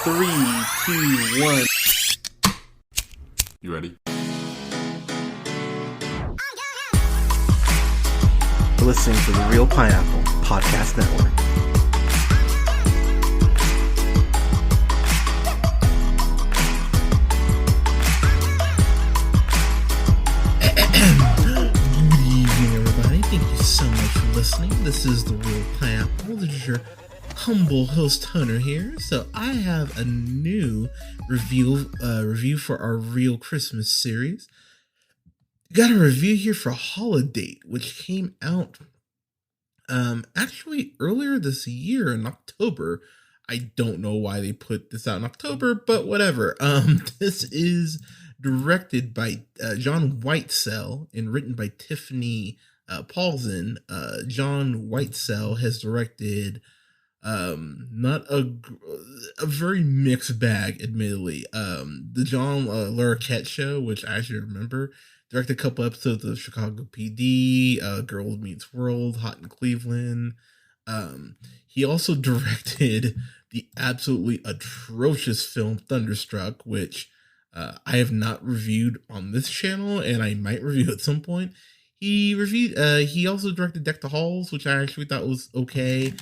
Three, two, one. You ready? You're listening to the Real Pineapple Podcast Network. Good evening, everybody. Thank you so much for listening. This is the Real Pineapple. This is your humble host Hunter here. So I have a new review for our Real Christmas series. Got a review here for Holidate, which came out actually earlier this year in October. I don't know why they put this out in October, but whatever. This is directed by John Whitesell and written by Tiffany Paulson. John Whitesell has directed not a very mixed bag, admittedly. The John Larroquette Show, which I actually remember, directed a couple episodes of Chicago PD, Girl Meets World, Hot in Cleveland. He also directed the absolutely atrocious film Thunderstruck, which I have not reviewed on this channel, and I might review at some point. He also directed Deck the Halls, which I actually thought was okay.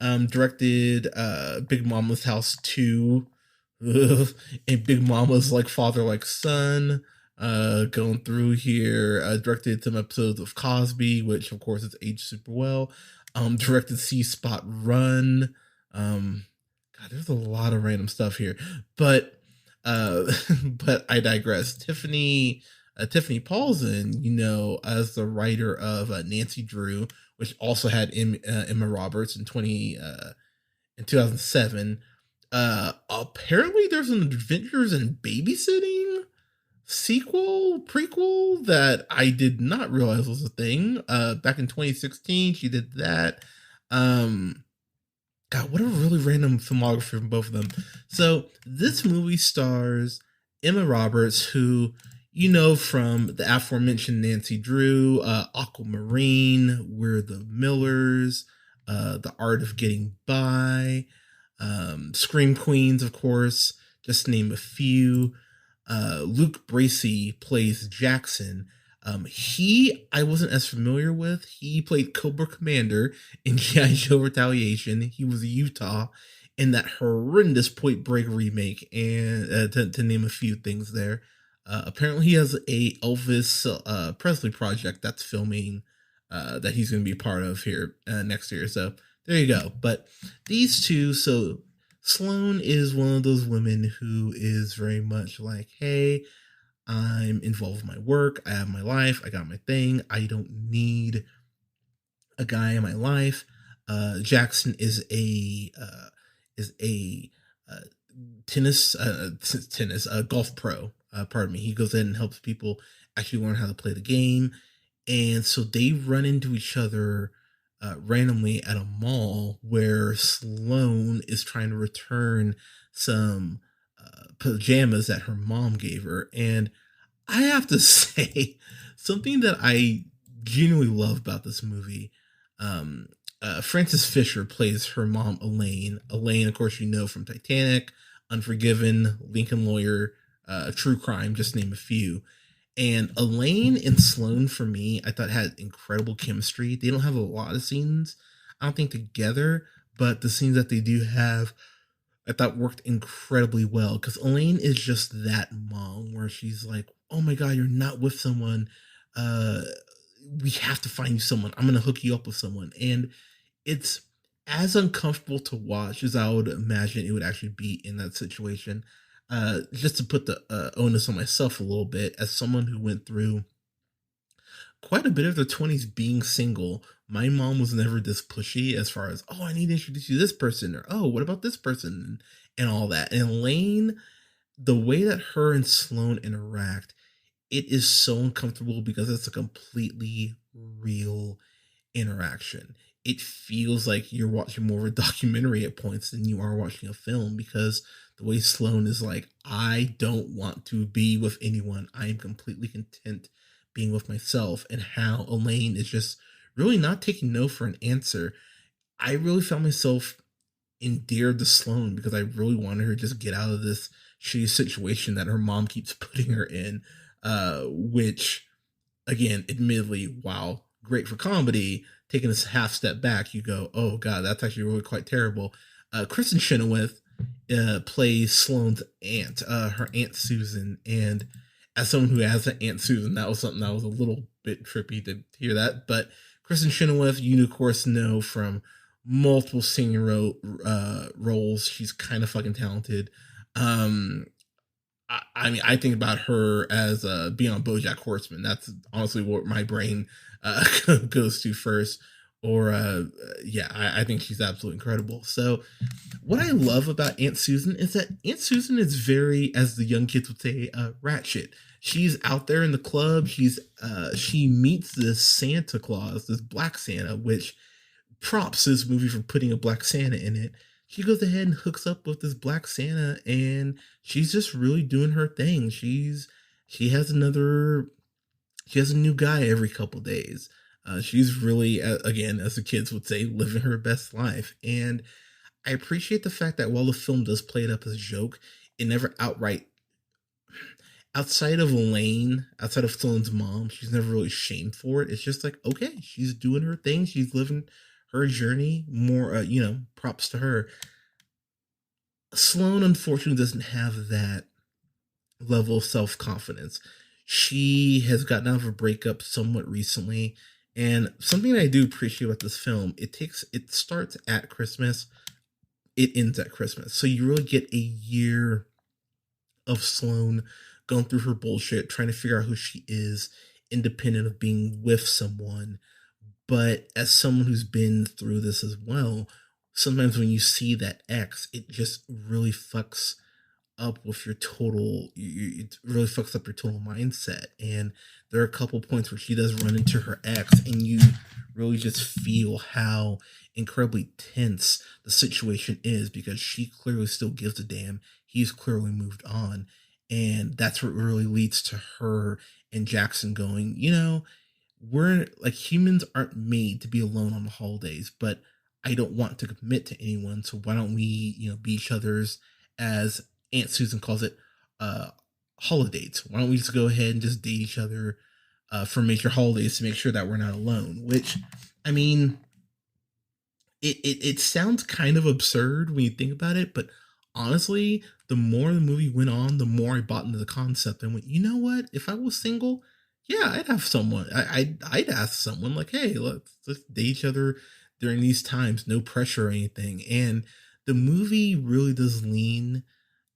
Directed Big Mama's House 2, and Big Mama's Like Father Like Son. Going through here, directed some episodes of Cosby, which of course is aged super well. Directed C Spot Run. God, there's a lot of random stuff here, but I digress. Tiffany Paulson, as the writer of Nancy Drew, which also had Emma Roberts in 2007. Apparently there's an Adventures in Babysitting prequel that I did not realize was a thing. Back in 2016, she did that. God, what a really random filmography from both of them. So this movie stars Emma Roberts, who from the aforementioned Nancy Drew, Aquamarine, We're the Millers, The Art of Getting By, Scream Queens, of course, just to name a few. Luke Bracey plays Jackson. I wasn't as familiar with. He played Cobra Commander in G.I. Joe Retaliation. He was Utah in that horrendous Point Break remake, and to name a few things there. Apparently he has a Elvis Presley project that's filming that he's going to be part of here next year. So there you go. But these two, so Sloane is one of those women who is very much like, hey, I'm involved with my work. I have my life. I got my thing. I don't need a guy in my life. Jackson is a golf pro. Pardon me. He goes in and helps people actually learn how to play the game. And so they run into each other randomly at a mall where Sloane is trying to return some pajamas that her mom gave her. And I have to say, something that I genuinely love about this movie, Frances Fisher plays her mom, Elaine. Elaine, of course, from Titanic, Unforgiven, Lincoln Lawyer, True Crime, just to name a few. And Elaine and Sloane, for me, I thought had incredible chemistry. They don't have a lot of scenes, I don't think, together, but the scenes that they do have, I thought worked incredibly well, because Elaine is just that mom where she's like, oh my God, you're not with someone. We have to find you someone. I'm going to hook you up with someone. And it's as uncomfortable to watch as I would imagine it would actually be in that situation. Just to put the onus on myself a little bit, as someone who went through quite a bit of their 20s being single, my mom was never this pushy as far as, oh, I need to introduce you to this person, or, oh, what about this person, and all that. And Elaine, the way that her and Sloane interact, it is so uncomfortable because it's a completely real interaction. It feels like you're watching more of a documentary at points than you are watching a film, because the way Sloane is like, I don't want to be with anyone. I am completely content being with myself, and how Elaine is just really not taking no for an answer. I really found myself endeared to Sloane because I really wanted her to just get out of this shitty situation that her mom keeps putting her in, which again, admittedly, while great for comedy, taking a half step back, you go, "Oh God, that's actually really quite terrible." Kristen Chenoweth plays Sloane's aunt, her aunt Susan, and as someone who has an aunt Susan, that was something that was a little bit trippy to hear that. But Kristen Chenoweth, you of course know from multiple singing roles. She's kind of fucking talented. Um, I mean, I think about her as being on BoJack Horseman. That's honestly what my brain goes to first. Or yeah, I think she's absolutely incredible. So, what I love about Aunt Susan is that Aunt Susan is very, as the young kids would say, rat shit. She's out there in the club. She meets this Santa Claus, this Black Santa, which props to this movie for putting a Black Santa in it. She goes ahead and hooks up with this Black Santa, and she's just really doing her thing. She has another she has a new guy every couple days. She's really, again, as the kids would say, living her best life. And I appreciate the fact that while the film does play it up as a joke, it never outright, outside of Elaine, outside of Sloane's mom, she's never really shamed for it. It's just like, okay, she's doing her thing. She's living her journey. More, props to her. Sloane, unfortunately, doesn't have that level of self confidence. She has gotten out of a breakup somewhat recently. And something that I do appreciate about this film, it starts at Christmas, it ends at Christmas. So you really get a year of Sloane going through her bullshit, trying to figure out who she is, independent of being with someone. But as someone who's been through this as well, sometimes when you see that X, it just really fucks up with your total it really fucks up your total mindset. And there are a couple points where she does run into her ex, and you really just feel how incredibly tense the situation is because she clearly still gives a damn. He's clearly moved on. And that's what really leads to her and Jackson going, we're like, humans aren't made to be alone on the holidays, but I don't want to commit to anyone. So why don't we, be each other's, as Aunt Susan calls it, uh, holidates? Why don't we just go ahead and just date each other for major holidays to make sure that we're not alone? Which, I mean, it sounds kind of absurd when you think about it, but honestly, the more the movie went on, the more I bought into the concept and went, you know what? If I was single, yeah, I'd have someone. I'd ask someone like, hey, let's date each other during these times, no pressure or anything. And the movie really does lean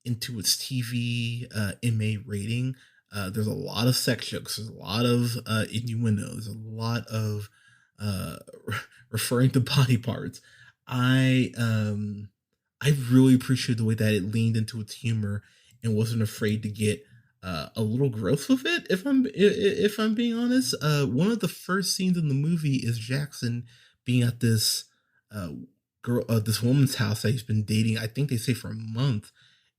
into its TV MA rating. There's a lot of sex jokes. There's a lot of innuendos. A lot of uh, referring to body parts. I um, I really appreciate the way that it leaned into its humor and wasn't afraid to get a little gross with it. If I'm being honest, one of the first scenes in the movie is Jackson being at this uh, this woman's house that he's been dating. I think they say for a month,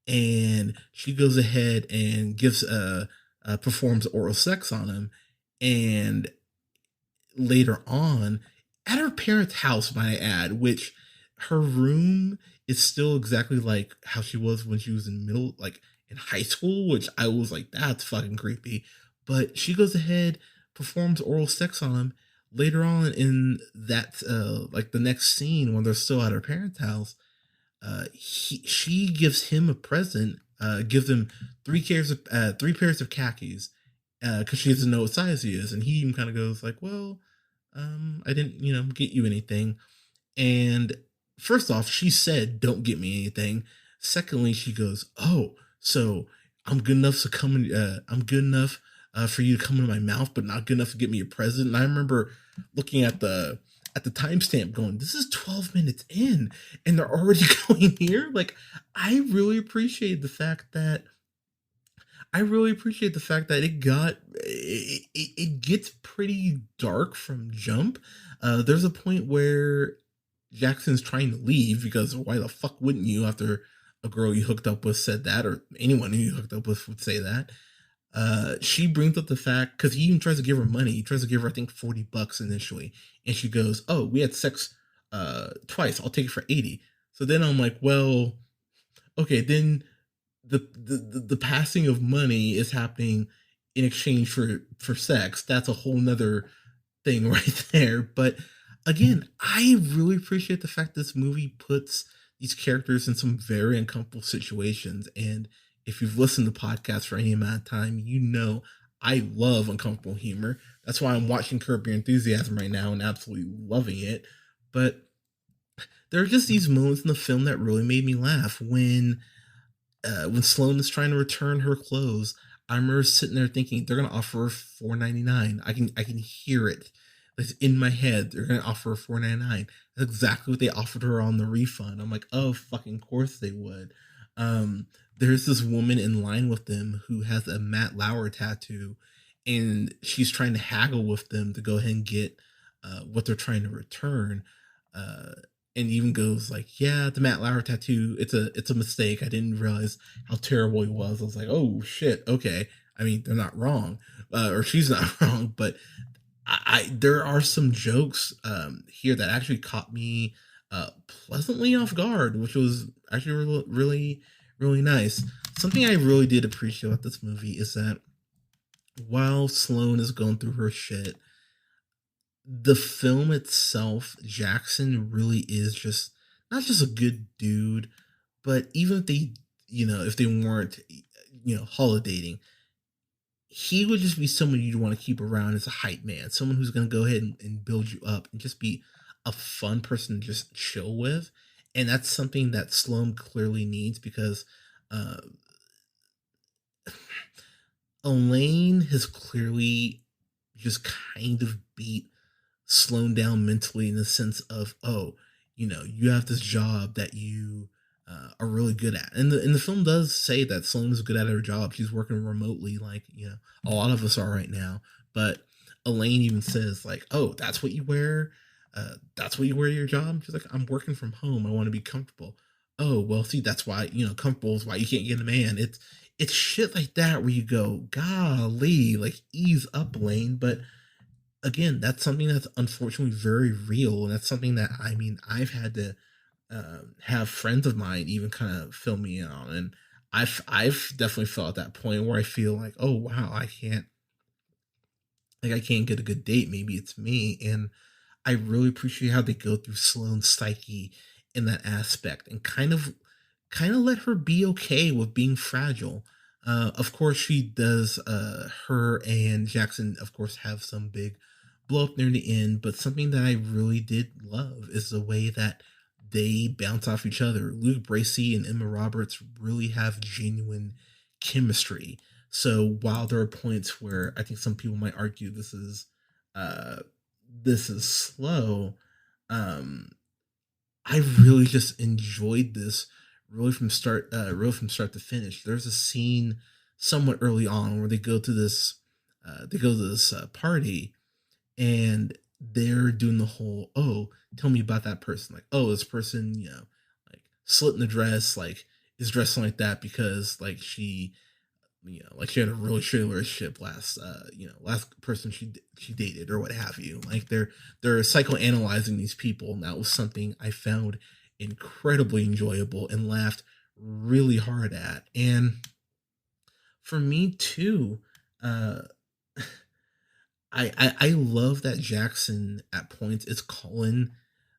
and she goes ahead and performs oral sex on him, and later on at her parents' house, might I add, which her room is still exactly like how she was when she was like in high school, which I was like, that's fucking creepy. But she goes ahead, performs oral sex on him. Later on in that, like the next scene when they're still at her parents' house, she gives him a present, gives him three pairs of khakis, because she doesn't know what size he is, and he even kind of goes like, "Well, I didn't, get you anything." And first off, she said, "Don't get me anything." Secondly, she goes, "Oh, so I'm good enough to I'm good enough for you to come into my mouth, but not good enough to get me a present." And I remember looking at the timestamp, going, "This is 12 minutes in, and they're already going here." Like, I really appreciate the fact that it gets pretty dark from jump. There's a point where Jackson's trying to leave because why the fuck wouldn't you after a girl you hooked up with said that, or anyone who you hooked up with would say that. She brings up the fact because he even tries to give her money. He tries to give her, I think, $40 initially, and she goes, "Oh, we had sex twice. I'll take it for 80." So then I'm like, well, okay, then the passing of money is happening in exchange for sex. That's a whole nother thing right there. But again, I really appreciate the fact this movie puts these characters in some very uncomfortable situations. And if you've listened to podcasts for any amount of time, you know I love uncomfortable humor. That's why I'm watching Curb Your Enthusiasm right now and absolutely loving it. But there are just these moments in the film that really made me laugh when Sloane is trying to return her clothes. I remember sitting there thinking they're gonna offer her $4.99. I can hear it. It's in my head. They're gonna offer her $4.99. That's exactly what they offered her on the refund. I'm like, oh fucking course they would. Um, there's this woman in line with them who has a Matt Lauer tattoo, and she's trying to haggle with them to go ahead and get what they're trying to return. Uh, and even goes like, "Yeah, the Matt Lauer tattoo. It's a mistake. I didn't realize how terrible he was." I was like, "Oh shit, okay." I mean, they're not wrong, or she's not wrong, but I there are some jokes here that actually caught me pleasantly off guard, which was actually really nice. Something I really did appreciate about this movie is that while Sloane is going through her shit, the film itself, Jackson really is just not just a good dude, but even if they, if they weren't, holidating, he would just be someone you'd want to keep around as a hype man, someone who's going to go ahead and build you up and just be a fun person to just chill with. And that's something that Sloan clearly needs because uh, Elaine has clearly just kind of beat slowed down mentally in the sense of, oh, you have this job that you are really good at, and the film does say that Sloane is good at her job. She's working remotely, like a lot of us are right now. But Elaine even says like, oh, that's what you wear. That's what you wear to your job. She's like, I'm working from home. I want to be comfortable. Oh well, see, that's why comfortable is why you can't get a man. It's shit like that where you go, golly, like ease up, Elaine. But again, that's something that's unfortunately very real, and that's something that I mean I've had to have friends of mine even kind of fill me in on, and I've definitely felt at that point where I feel like, oh wow, I can't get a good date. Maybe it's me, and I really appreciate how they go through Sloane's psyche in that aspect and kind of let her be okay with being fragile. Of course, she does. Her and Jackson, of course, have some big blow up near the end. But something that I really did love is the way that they bounce off each other. Luke Bracey and Emma Roberts really have genuine chemistry. So while there are points where I think some people might argue uh, this is slow, um, I really just enjoyed this really from start to finish. There's a scene somewhat early on where they go to this party, and they're doing the whole, oh, tell me about that person. Like, oh, this person, like slit in the dress, like is dressing like that because like like she had a really shitty relationship last person she dated or what have you. Like they're psychoanalyzing these people, and that was something I found incredibly enjoyable and laughed really hard at. And for me too, uh I love that Jackson at points is calling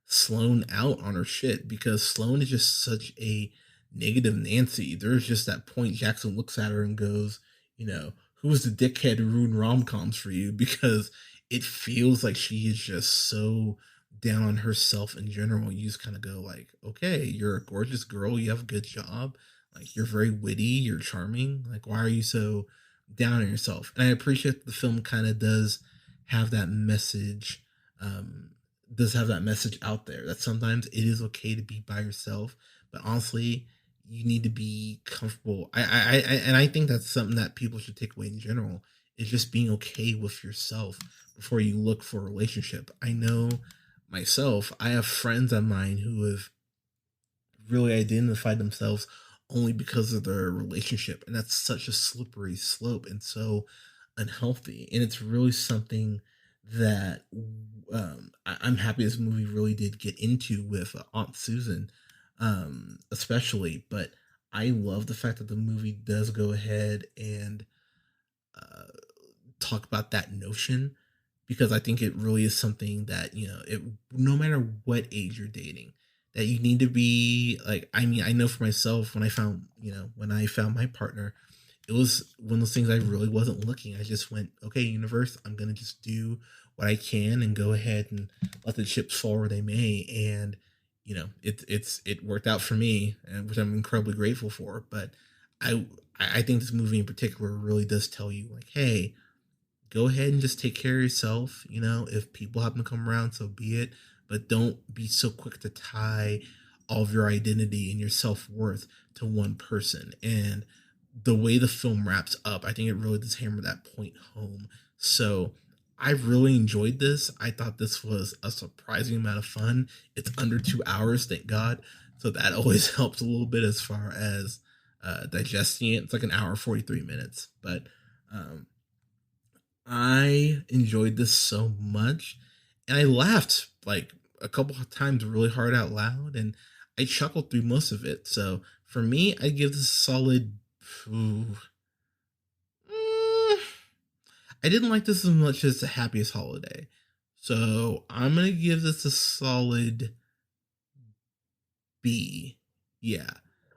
Sloane out on her shit because Sloane is just such a negative Nancy. There's just that point Jackson looks at her and goes, who's the dickhead who ruined rom coms for you? Because it feels like she is just so down on herself in general. You just kind of go like, okay, you're a gorgeous girl, you have a good job, like you're very witty, you're charming. Like, why are you so down on yourself? And I appreciate the film kind of have that message um does have that message out there that sometimes it is okay to be by yourself, but honestly you need to be comfortable. And I think that's something that people should take away in general is just being okay with yourself before you look for a relationship. I know myself, I have friends of mine who have really identify themselves only because of their relationship. And that's such a slippery slope and so unhealthy. And it's really something that I'm happy this movie really did get into with Aunt Susan. especially. But I love the fact that the movie does go ahead and uh, talk about that notion, because I think it really is something that, it, no matter what age you're dating, that you need to be like, I mean, I know for myself, when I found my partner, it was one of those things I really wasn't looking. I just went, okay, universe, I'm gonna just do what I can and go ahead and let the chips fall where they may. And it worked out for me, and which I'm incredibly grateful for. But I I think this movie in particular really does tell you, like, hey, go ahead and just take care of yourself. If people happen to come around, so be it. But don't be so quick to tie all of your identity and your self worth to one person. And the way the film wraps up, I think it really does hammer that point home. So I really enjoyed this. I thought this was a surprising amount of fun. It's under 2 hours, thank God. So that always helps a little bit as far as digesting it. It's like an hour 43 minutes, but um, I enjoyed this so much, and I laughed like a couple of times really hard out loud, and I chuckled through most of it. So for me, I give this a solid. Ooh, mm, I didn't like this as much as the Happiest Holiday, so I'm gonna give this a solid B. Yeah,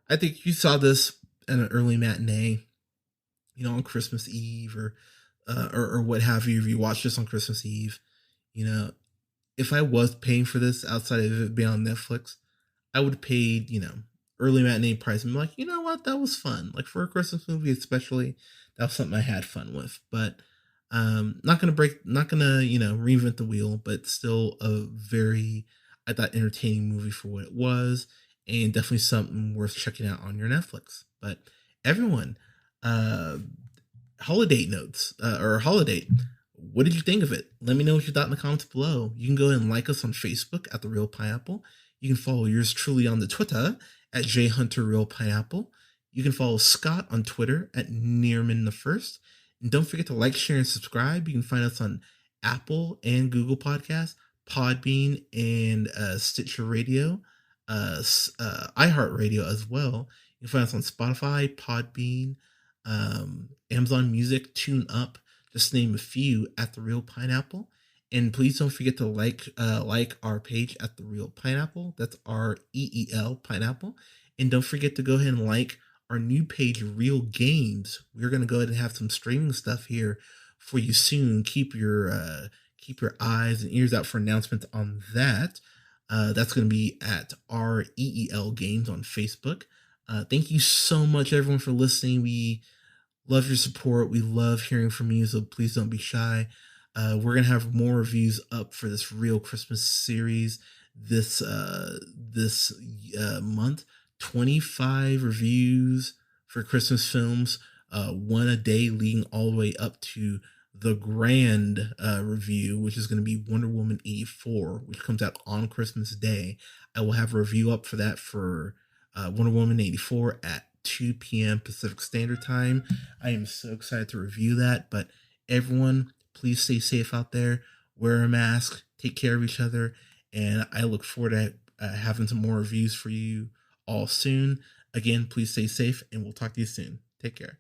I think you saw this in an early matinee, on Christmas Eve, or what have you. If you watched this on Christmas Eve, you know, if I was paying for this outside of it being on Netflix, I would have paid, early matinee price and be like, you know what, that was fun. Like for a Christmas movie, especially, that was something I had fun with. But not gonna, reinvent the wheel, but still a very, I thought, entertaining movie for what it was, and definitely something worth checking out on your Netflix. But everyone, uh, holiday notes or holiday. What did you think of it? Let me know what you thought in the comments below. You can go ahead and like us on Facebook at The Real Pineapple. You can follow yours truly on the Twitter at JHunterRealPineapple. You can follow Scott on Twitter at Nearman the First. And don't forget to like, share, and subscribe. You can find us on Apple and Google Podcasts, Podbean, and Stitcher Radio, iHeartRadio as well. You can find us on Spotify, Podbean, Amazon Music, Tune Up, just to name a few, at The Real Pineapple. And please don't forget to like our page at The Real Pineapple. That's REEL Pineapple. And don't forget to go ahead and like our new page, Real Games. We're gonna go ahead and have some streaming stuff here for you soon. Keep your eyes and ears out for announcements on that. That's gonna be at REEL Games on Facebook. Thank you so much, everyone, for listening. We love your support. We love hearing from you, so please don't be shy. We're gonna have more reviews up for this Real Christmas series this month. 25 reviews for Christmas films, one a day, leading all the way up to the grand review, which is going to be Wonder Woman 84, which comes out on Christmas Day. I will have a review up for that for Wonder Woman 84 at 2 p.m. Pacific Standard Time. I am so excited to review that. But everyone, please stay safe out there. Wear a mask. Take care of each other. And I look forward to having some more reviews for you all soon. Again, please stay safe, and we'll talk to you soon. Take care.